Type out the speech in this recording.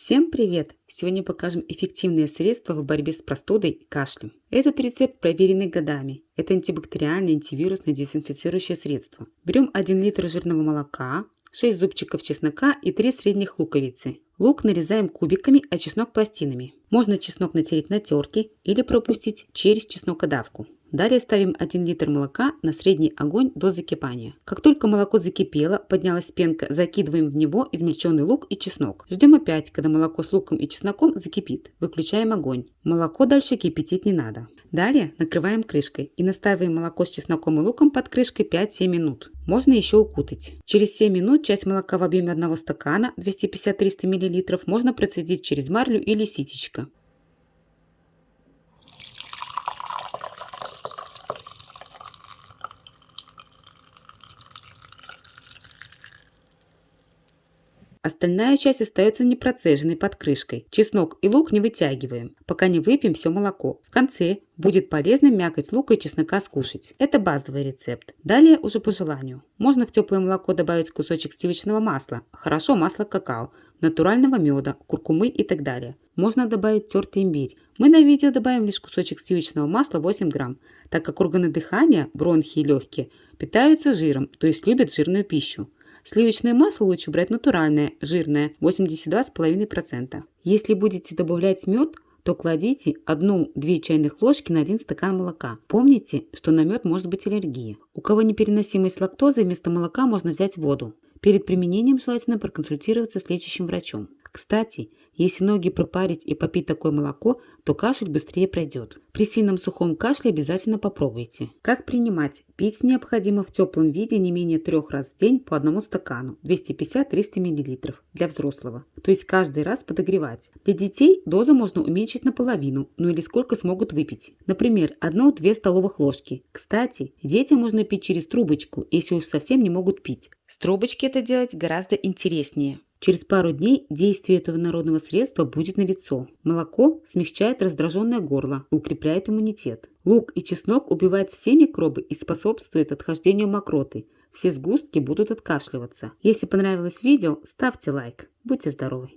Всем привет! Сегодня покажем эффективные средства в борьбе с простудой и кашлем. Этот рецепт проверенный годами. Это антибактериальное, антивирусное дезинфицирующее средство. Берем 1 литр жирного молока, 6 зубчиков чеснока и 3 средних луковицы. Лук нарезаем кубиками, а чеснок пластинами. Можно чеснок натереть на терке или пропустить через чеснокодавку. Далее ставим 1 литр молока на средний огонь до закипания. Как только молоко закипело, поднялась пенка, закидываем в него измельченный лук и чеснок. Ждем опять, когда молоко с луком и чесноком закипит. Выключаем огонь. Молоко дальше кипятить не надо. Далее накрываем крышкой и настаиваем молоко с чесноком и луком под крышкой 5-7 минут. Можно еще укутать. Через 7 минут часть молока в объеме 1 стакана 250-300 мл можно процедить через марлю или ситечко. Остальная часть остается непроцеженной под крышкой. Чеснок и лук не вытягиваем, пока не выпьем все молоко. В конце будет полезно мякоть лука и чеснока скушать. Это базовый рецепт. Далее уже по желанию. Можно в теплое молоко добавить кусочек сливочного масла, хорошо масло какао, натурального меда, куркумы и так далее. Можно добавить тертый имбирь. Мы на видео добавим лишь кусочек сливочного масла 8 грамм, так как органы дыхания, бронхи и легкие питаются жиром, то есть любят жирную пищу. Сливочное масло лучше брать натуральное, жирное, 82,5%. Если будете добавлять мед, то кладите 1-2 чайных ложки на 1 стакан молока. Помните, что на мед может быть аллергия. У кого непереносимость лактозы, вместо молока можно взять воду. Перед применением желательно проконсультироваться с лечащим врачом. Кстати, если ноги пропарить и попить такое молоко, то кашель быстрее пройдет. При сильном сухом кашле обязательно попробуйте. Как принимать? Пить необходимо в теплом виде не менее 3 раз в день по 1 стакану, 250-300 мл для взрослого. То есть каждый раз подогревать. Для детей дозу можно уменьшить наполовину, ну или сколько смогут выпить. Например, 1-2 столовых ложки. Кстати, детям можно пить через трубочку, если уж совсем не могут пить. С трубочки это делать гораздо интереснее. Через пару дней действие этого народного средства будет налицо. Молоко смягчает раздраженное горло, укрепляет иммунитет. Лук и чеснок убивают все микробы и способствуют отхождению мокроты. Все сгустки будут откашливаться. Если понравилось видео, ставьте лайк. Будьте здоровы!